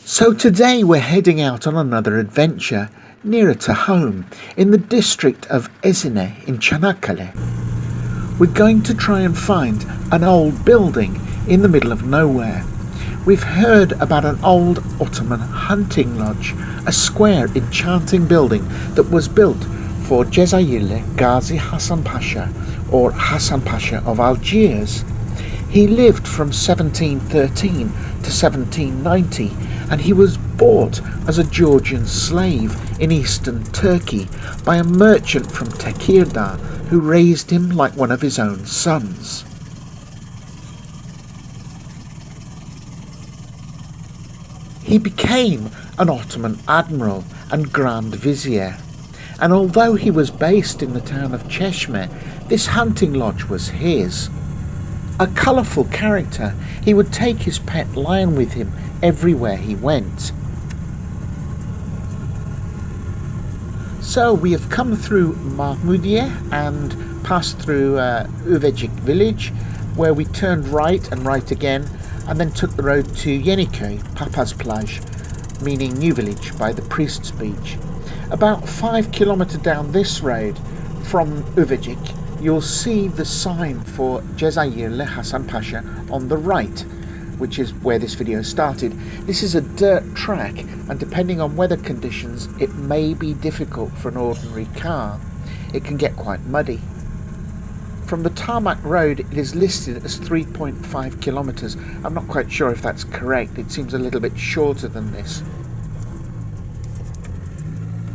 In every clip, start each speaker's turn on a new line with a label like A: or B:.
A: So today we're heading out on another adventure nearer to home in the district of Ezine in Çanakkale. We're going to try and find an old building in the middle of nowhere. We've heard about an old Ottoman hunting lodge, a square enchanting building that was built for Cezayirli Hasan Pasha, or Hasan Pasha of Algiers. He lived from 1713 to 1790, and he was bought as a Georgian slave in eastern Turkey by a merchant from Tekirdağ who raised him like one of his own sons. He became an Ottoman admiral and Grand Vizier, and although he was based in the town of Çeşme, this hunting lodge was his. A colourful character, he would take his pet lion with him everywhere he went. So we have come through Mahmudiye and passed through Uvecik village, where we turned right and right again, and then took the road to Yeniköy, Papa's Plage, meaning New Village by the Priest's Beach. About 5 kilometres down this road from Uvecik, you'll see the sign for Cezayirli Hasan Pasha on the right, which is where this video started. This is a dirt track, and depending on weather conditions, it may be difficult for an ordinary car. It can get quite muddy. From the tarmac road, it is listed as 3.5 kilometres. I'm not quite sure if that's correct. It seems a little bit shorter than this.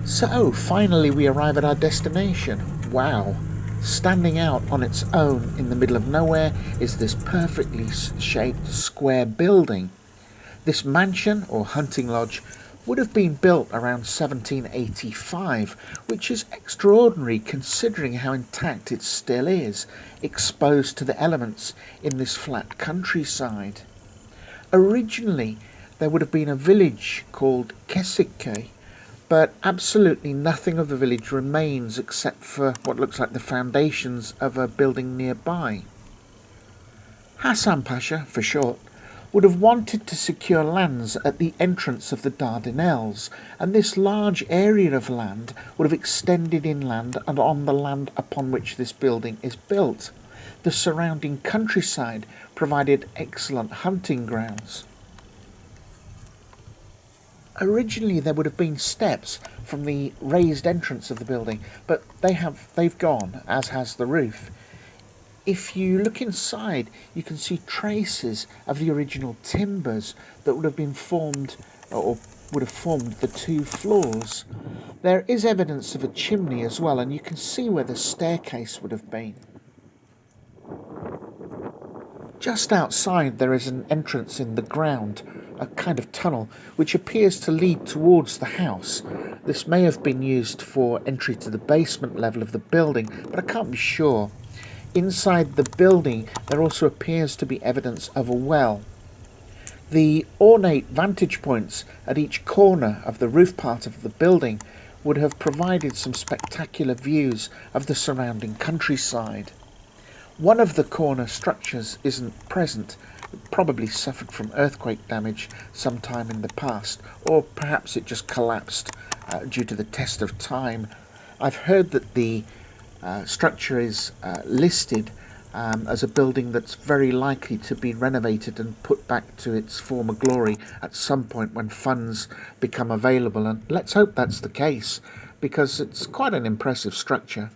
A: So, finally we arrive at our destination. Wow! Standing out on its own in the middle of nowhere is this perfectly shaped square building. This mansion, or hunting lodge, would have been built around 1785, which is extraordinary considering how intact it still is, exposed to the elements in this flat countryside. Originally, there would have been a village called Kesikköy, but absolutely nothing of the village remains except for what looks like the foundations of a building nearby. Hasan Pasha, for short, would have wanted to secure lands at the entrance of the Dardanelles, and this large area of land would have extended inland and on the land upon which this building is built. The surrounding countryside provided excellent hunting grounds. Originally there would have been steps from the raised entrance of the building, but they've gone, as has the roof. If you look inside, you can see traces of the original timbers that would have been formed, or would have formed the two floors. There is evidence of a chimney as well, and you can see where the staircase would have been. Just outside there is an entrance in the ground, a kind of tunnel, which appears to lead towards the house. This may have been used for entry to the basement level of the building, but I can't be sure. Inside the building there also appears to be evidence of a well. The ornate vantage points at each corner of the roof part of the building would have provided some spectacular views of the surrounding countryside. One of the corner structures isn't present. It probably suffered from earthquake damage sometime in the past, or perhaps it just collapsed due to the test of time. I've heard that the structure is listed as a building that's very likely to be renovated and put back to its former glory at some point when funds become available, and let's hope that's the case, because it's quite an impressive structure.